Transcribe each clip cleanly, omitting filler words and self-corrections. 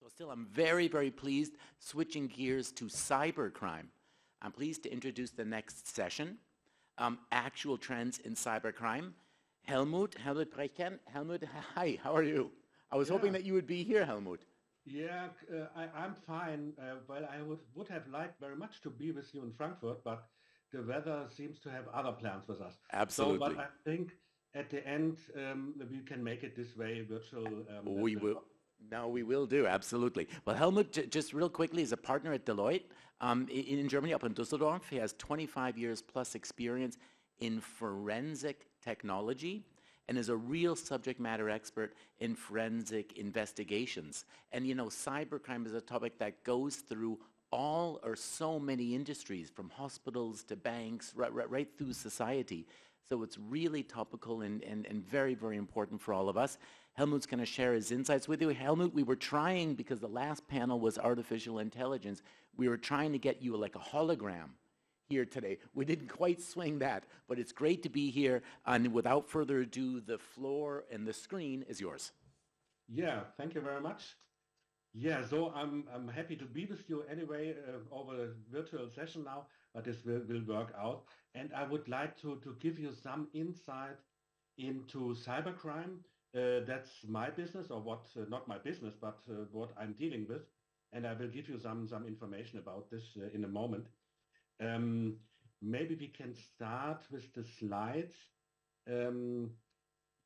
Well, still, I'm very, very pleased switching gears to cybercrime. I'm pleased to introduce the next session, actual trends in cybercrime. Helmut Brechtken. Helmut, hi, how are you? I was hoping Yeah, that you would be here, Helmut. yeah, I'm fine. Well, I would have liked very much to be with you in Frankfurt, but the weather seems to have other plans with us. So, but Absolutely. I think at the end we can make it this way, virtual. That We will will. work. No, we will do, absolutely. Well, Helmut, just real quickly, is a partner at Deloitte in Germany, up in Düsseldorf. He has 25 years plus experience in forensic technology and is a real subject matter expert in forensic investigations. And you know, cybercrime is a topic that goes through all or so many industries, from hospitals to banks, right through society. So it's really topical and very, very important for all of us. Helmut's going to share his insights with you. Helmut, we were trying, because the last panel was artificial intelligence, we were trying to get you like a hologram here today. We didn't quite swing that, but it's great to be here. And without further ado, the floor and the screen is yours. Yeah, thank you very much. Yeah, so I'm happy to be with you anyway over a virtual session now, but this will work out. And I would like to give you some insight into cybercrime. That's my business, or what, not my business, but what I'm dealing with. And I will give you some information about this in a moment. Um, Maybe we can start with the slides. Um,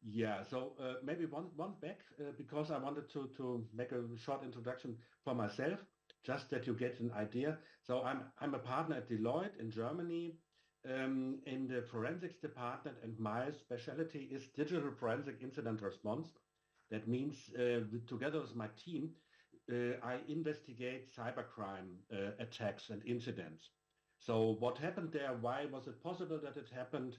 yeah, so maybe one back because I wanted to make a short introduction for myself, just that you get an idea. So I'm a partner at Deloitte in Germany in the forensics department, and my specialty is digital forensic incident response. That means together with my team, I investigate cybercrime attacks and incidents. So what happened there? Why was it possible that it happened?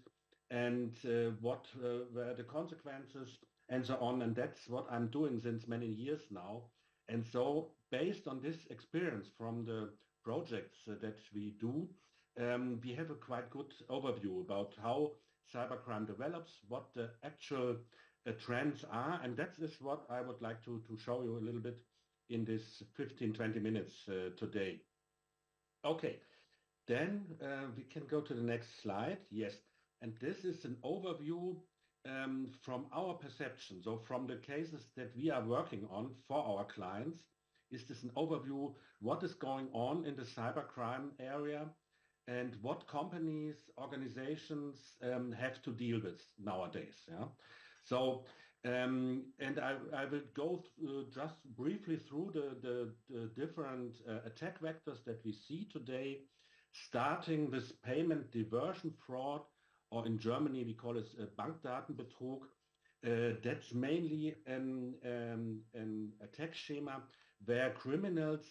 And what were the consequences, and so on. And that's what I'm doing since many years now. And so based on this experience from the projects that we do, we have a quite good overview about how cybercrime develops, what the actual trends are. And that is what I would like to show you a little bit in this 15-20 minutes today. Okay, then we can go to the next slide. Yes, and this is an overview from our perception. So from the cases that we are working on for our clients, is this an overview what is going on in the cybercrime area and what companies, organizations have to deal with nowadays. Yeah. So and I will go just briefly through the different attack vectors that we see today, starting with payment diversion fraud, or in Germany we call it Bankdatenbetrug. That's mainly an attack schema where criminals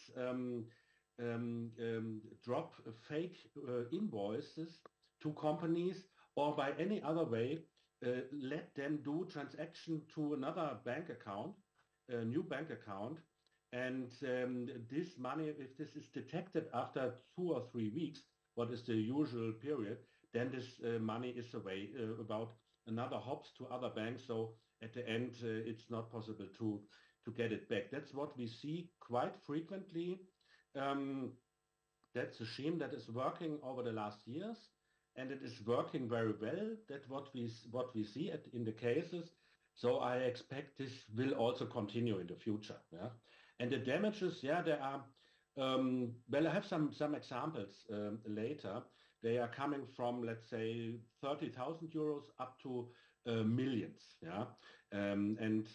drop fake invoices to companies, or by any other way let them do transaction to another bank account, a new bank account. And this money, if this is detected after 2 or 3 weeks, what is the usual period, then this money is away about another hops to other banks. So at the end, it's not possible to get it back. That's what we see quite frequently. That's a scheme that is working over the last years, and it is working very well. That's what we see in the cases. So I expect this will also continue in the future. Yeah, and the damages, yeah, there are. Well, I have some examples later. They are coming from, let's say, 30,000 euros up to millions. Yeah, and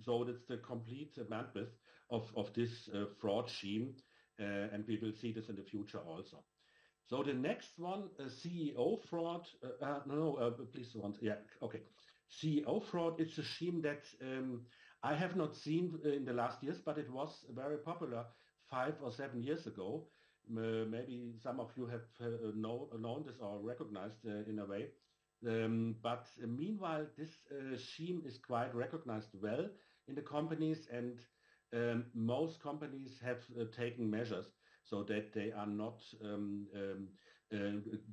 so that's the complete bandwidth of this fraud scheme. And we will see this in the future also. So the next one, CEO fraud. No, please one. Yeah, okay. CEO fraud. It's a scheme that I have not seen in the last years, but it was very popular 5 or 7 years ago. Maybe some of you have known this or recognized in a way. But meanwhile, this scheme is quite recognized well in the companies, and most companies have taken measures so that they are not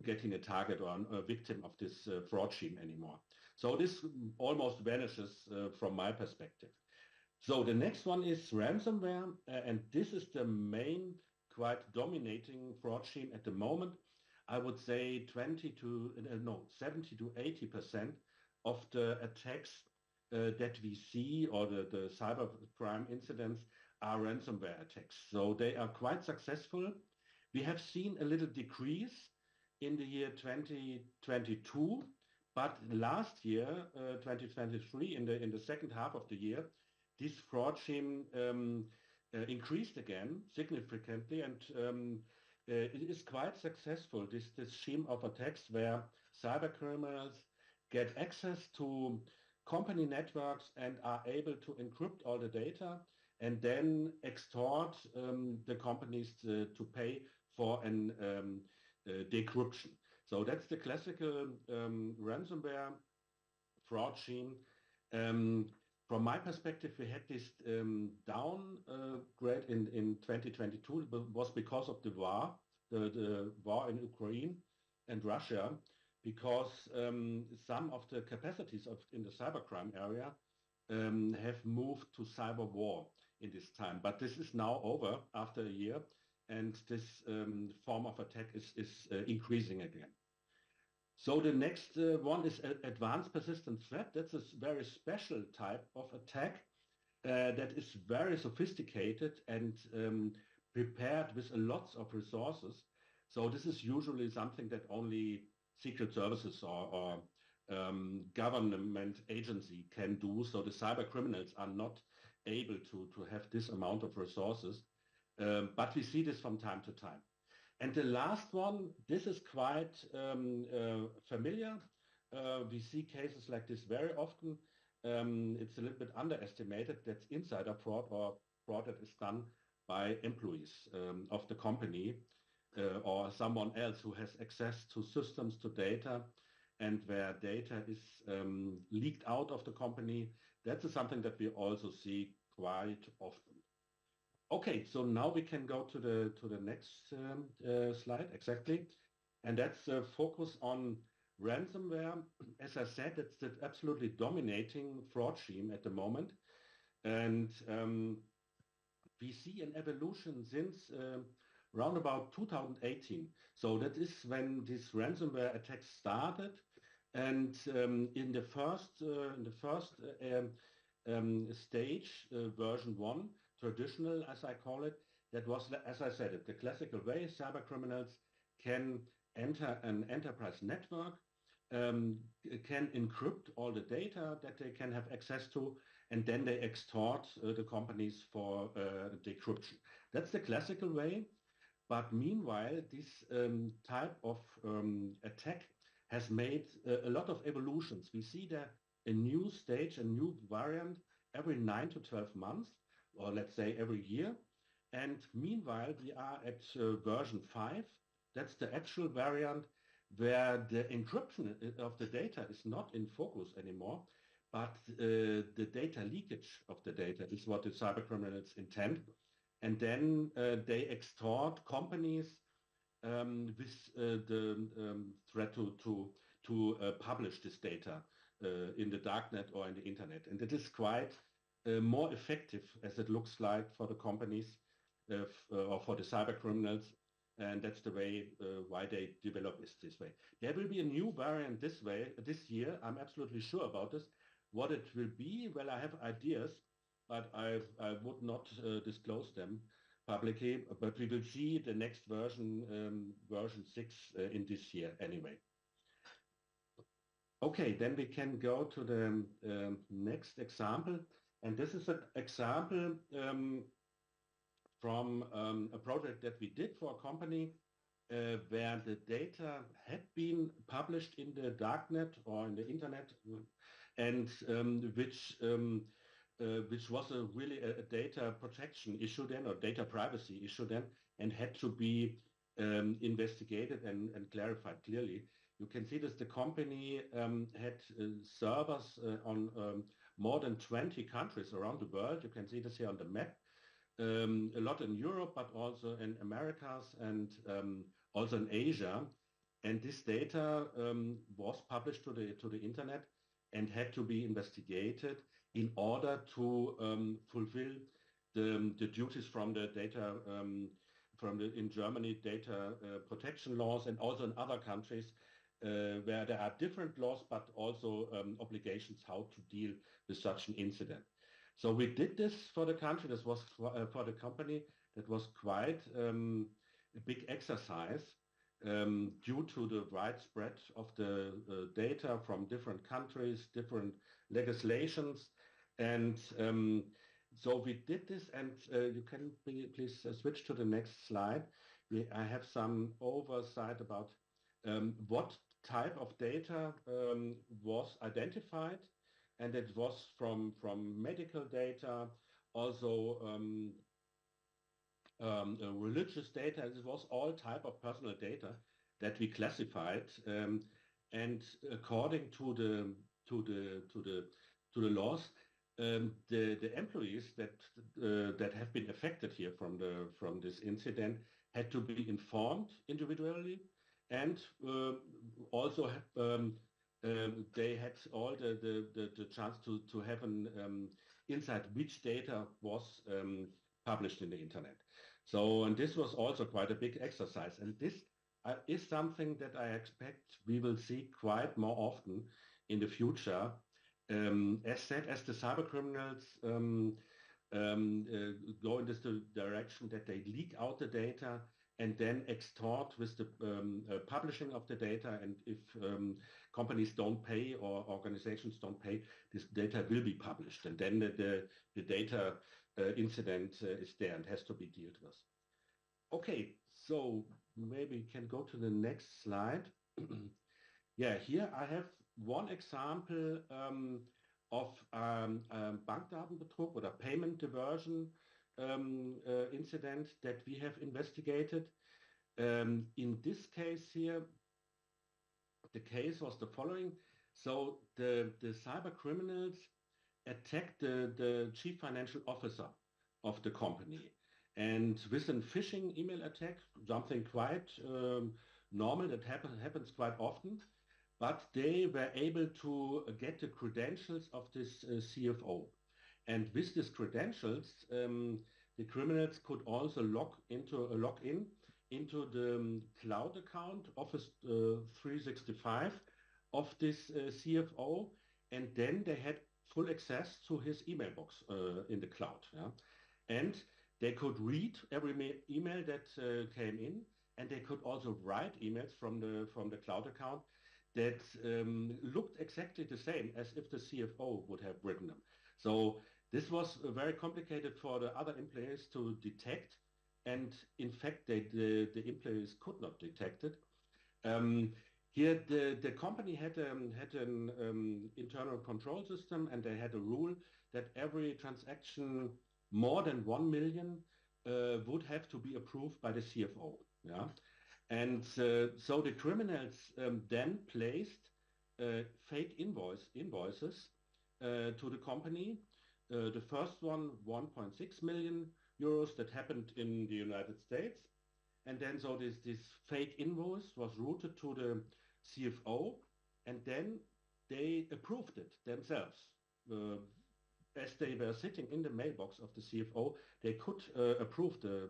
getting a target or a victim of this fraud scheme anymore. So this almost vanishes from my perspective. So the next one is ransomware, and this is the main, quite dominating fraud scheme at the moment. I would say 70 to 80% of the attacks that we see, or the cybercrime incidents, are ransomware attacks. So they are quite successful. We have seen a little decrease in the year 2022, but last year, 2023, in the second half of the year, this fraud scheme increased again significantly, and it is quite successful, this scheme of attacks where cyber criminals get access to company networks and are able to encrypt all the data and then extort the companies to pay for an decryption. So that's the classical ransomware fraud scheme. From my perspective, we had this downgrade in 2022. It was because of the war, the war in Ukraine and Russia, because some of the capacities in the cybercrime area have moved to cyber war in this time. But this is now over after a year, and this form of attack is increasing again. So the next one is advanced persistent threat. That's a very special type of attack that is very sophisticated and prepared with lots of resources. So this is usually something that only secret services or government agency can do. So the cyber criminals are not able to have this amount of resources. But we see this from time to time. And the last one, this is quite familiar. We see cases like this very often. It's a little bit underestimated. That's insider fraud, or fraud that is done by employees of the company or someone else who has access to systems, to data, and where data is leaked out of the company. That's something that we also see quite often. Okay, so now we can go to the next slide, exactly. And that's a focus on ransomware. As I said, it's the absolutely dominating fraud scheme at the moment. And we see an evolution since around about 2018. So that is when this ransomware attack started. And in the first stage, version 1, traditional, as I call it, that was, as I said, the classical way. Cyber criminals can enter an enterprise network, can encrypt all the data that they can have access to, and then they extort the companies for decryption. That's the classical way. But meanwhile, this type of attack has made a lot of evolutions. We see that a new stage, a new variant every 9 to 12 months, or let's say every year. And meanwhile, we are at version 5. That's the actual variant where the encryption of the data is not in focus anymore, but the data leakage of the data is what the cyber criminals intend. And then they extort companies with the threat to publish this data in the darknet or in the internet. And it is quite more effective, as it looks like, for the companies or for the cyber criminals, and that's the way why they develop this way. There will be a new variant this year. I'm absolutely sure about this. What it will be, well, I have ideas, but I would not disclose them publicly. But we will see the next version, version 6, in this year anyway. Okay, then we can go to the next example. And this is an example from a project that we did for a company where the data had been published in the darknet or in the internet, and which was really a data protection issue then, or data privacy issue then, and had to be investigated and clarified clearly. You can see that the company had servers on more than 20 countries around the world. You can see this here on the map. A lot in Europe, but also in Americas and also in Asia. And this data was published to the internet. and had to be investigated in order to fulfill the duties from the data in Germany data protection laws, and also in other countries where there are different laws but also obligations how to deal with such an incident. So we did this for the country. This was for the company. That was quite a big exercise due to the widespread of the data from different countries, different legislations, and so we did this. And you can please switch to the next slide. I have some oversight about what type of data was identified, and it was from medical data, also religious data. It was all type of personal data that we classified, and according to the laws, the employees that have been affected here from this incident had to be informed individually, and also they had all the chance to have an insight which data was published in the internet. So, and this was also quite a big exercise, and this is something that I expect we will see quite more often in the future. As said, as the cyber criminals go in this direction that they leak out the data and then extort with the publishing of the data, and if companies don't pay or organizations don't pay, this data will be published, and then the data incident is there and has to be dealt with. Okay, so maybe we can go to the next slide. Yeah, here I have one example of Bankdatenbetrug or payment diversion incident that we have investigated. In this case here, the case was the following. So the cyber criminals attacked the chief financial officer of the company, and with a phishing email attack, something quite normal that happens quite often, but they were able to get the credentials of this CFO. And with these credentials, the criminals could also log in into the cloud account, Office 365 of this CFO, and then they had full access to his email box in the cloud. Yeah? And they could read every email that came in, and they could also write emails from the cloud account that looked exactly the same as if the CFO would have written them. So this was very complicated for the other employees to detect, and in fact, the employees could not detect it. Here, the company had an internal control system, and they had a rule that every transaction more than 1 million would have to be approved by the CFO. Yeah, and so the criminals then placed fake invoices to the company. The first one, 1.6 million euros, that happened in the United States. And then so this fake invoice was routed to the CFO, and then they approved it themselves. As they were sitting in the mailbox of the CFO, they could approve the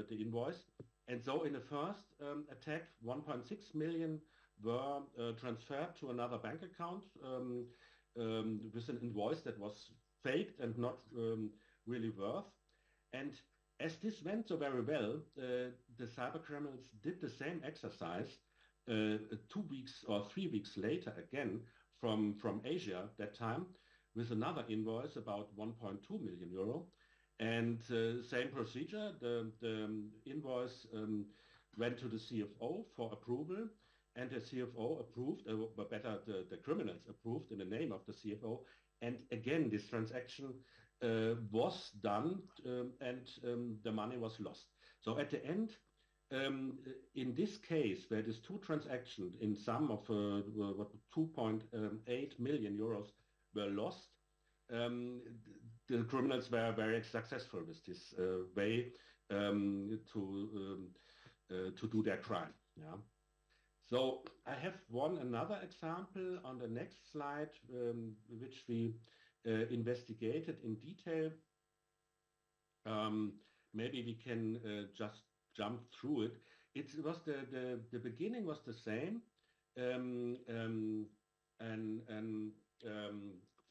invoice. And so in the first attack, 1.6 million were transferred to another bank account with an invoice that was faked and not really worth. And as this went so very well, the cyber criminals did the same exercise 2 weeks or 3 weeks later again from Asia that time, with another invoice about 1.2 million euro. And same procedure, the invoice went to the CFO for approval, and the CFO approved, or better, the criminals approved in the name of the CFO. And again, this transaction was done, and the money was lost. So at the end, in this case, where these two transactions in sum of 2.8 million euros were lost, the criminals were very successful with this way to do their crime. Yeah. So I have another example on the next slide, which we investigated in detail. Maybe we can just jump through it. It was the beginning was the same. An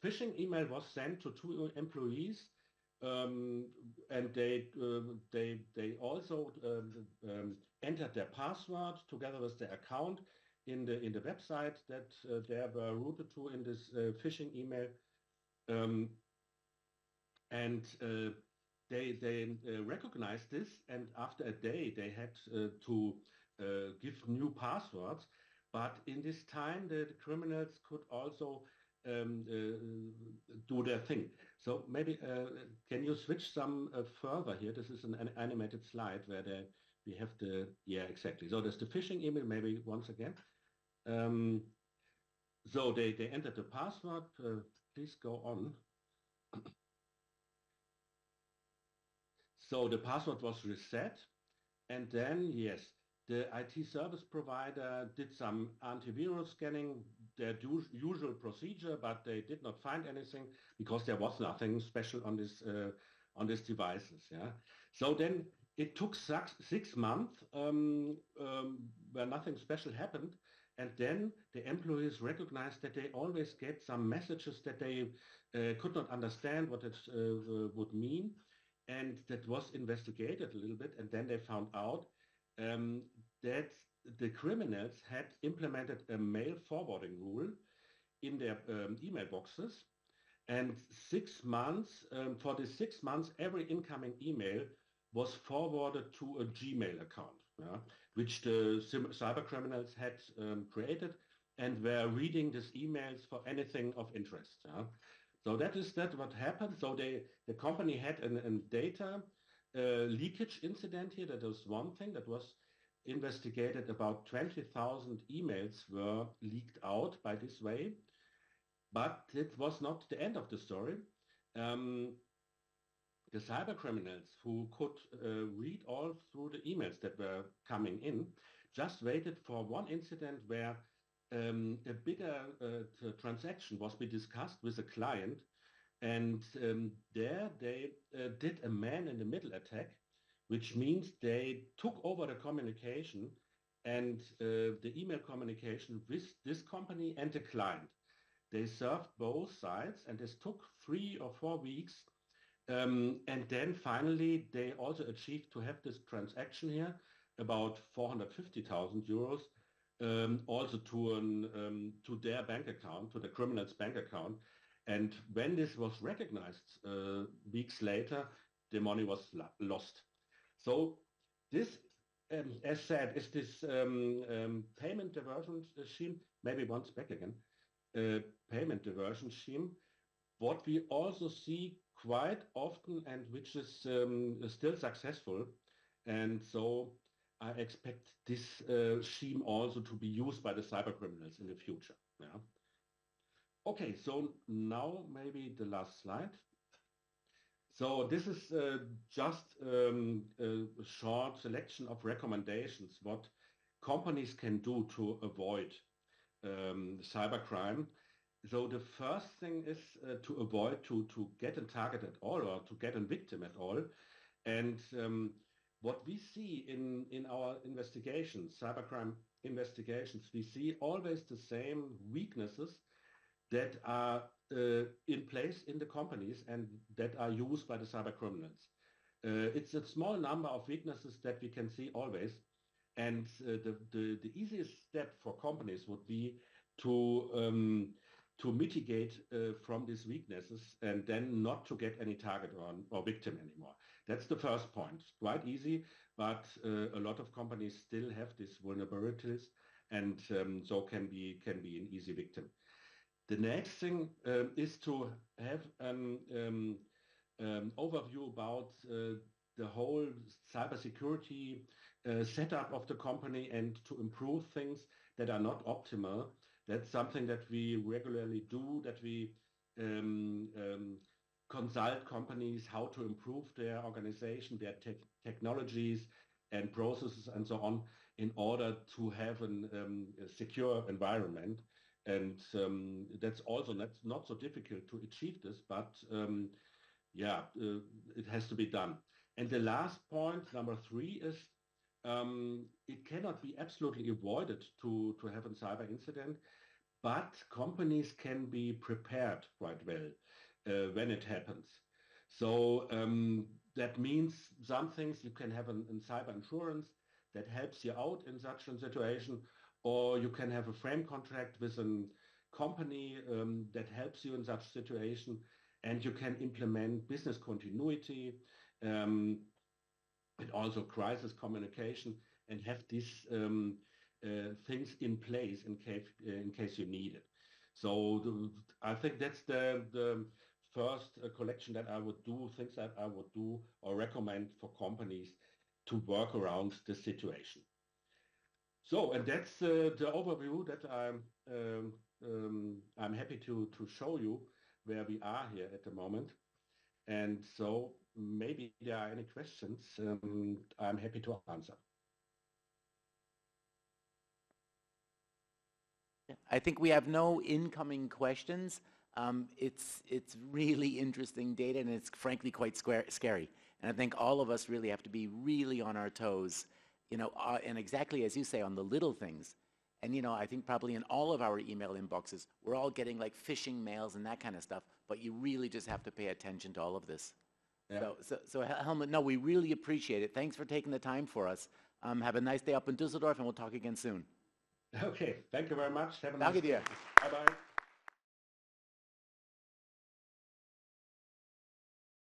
phishing email was sent to two employees, and they also entered their password together with their account in the website that they were routed to in this phishing email, and they recognized this, and after a day they had to give new passwords. But in this time, the criminals could also do their thing. So maybe can you switch some further here? This is an animated slide where we have the, yeah, exactly. So there's the phishing email, maybe once again. So they entered the password. Please go on. So the password was reset, and then, yes, the IT service provider did some antivirus scanning, their usual procedure, but they did not find anything because there was nothing special on these devices. Yeah. So then it took 6 months where nothing special happened, and then the employees recognized that they always get some messages that they could not understand what it would mean, and that was investigated a little bit, and then they found out that the criminals had implemented a mail forwarding rule in their email boxes, and 6 months, for the 6 months, every incoming email was forwarded to a Gmail account, yeah, which the cyber criminals had created, and were reading these emails for anything of interest. Yeah. So that what happened. So the company had a data leakage incident here. That was one thing that was investigated. About 20,000 emails were leaked out by this way. But it was not the end of the story. The cyber criminals who could read all through the emails that were coming in just waited for one incident where a bigger transaction was being discussed with a client, and there they did a man-in-the-middle attack, which means they took over the communication and the email communication with this company and the client. They served both sides, and this took 3 or 4 weeks. And then finally, they also achieved to have this transaction here, about 450,000 euros, also to their bank account, to the criminal's bank account. And when this was recognized weeks later, the money was lost. So this, as said, is this payment diversion scheme, maybe once back again, payment diversion scheme, what we also see quite often and which is still successful. And so I expect this scheme also to be used by the cyber criminals in the future. Yeah. Okay, so now maybe the last slide. So this is just a short selection of recommendations what companies can do to avoid cybercrime. So the first thing is to avoid to get a target at all, or to get a victim at all. And what we see in our investigations, cybercrime investigations, we see always the same weaknesses that are in place in the companies and that are used by the cyber criminals. It's a small number of weaknesses that we can see always. And the easiest step for companies would be to mitigate from these weaknesses and then not to get any target or victim anymore. That's the first point. Quite easy, but a lot of companies still have these vulnerabilities, and so can be an easy victim. The next thing is to have an overview about the whole cybersecurity setup of the company and to improve things that are not optimal. That's something that we regularly do, that we consult companies how to improve their organization, their technologies and processes and so on. in order to have a secure environment. And that's also not so difficult to achieve this, but yeah, it has to be done. And the last point, number 3, is it cannot be absolutely avoided to have a cyber incident, but companies can be prepared quite well when it happens. So that means some things you can have in cyber insurance that helps you out in such a situation, or you can have a frame contract with a company that helps you in such situation, and you can implement business continuity and also crisis communication and have these things in place in case you need it. So I think that's the first collection that I would do, things that I would do or recommend for companies to work around the situation. So, and that's the overview that I'm happy to show you where we are here at the moment. And so maybe there are any questions, I'm happy to answer. I think we have no incoming questions. It's really interesting data, and it's frankly quite scary. And I think all of us really have to be really on our toes, you know, and exactly as you say, on the little things. And, you know, I think probably in all of our email inboxes, we're all getting like phishing mails and that kind of stuff, but you really just have to pay attention to all of this. Yeah. So Helmut, no, we really appreciate it. Thanks for taking the time for us. Have a nice day up in Düsseldorf, and we'll talk again soon. Okay, thank you very much. Have a nice day. Danke dir. Bye-bye.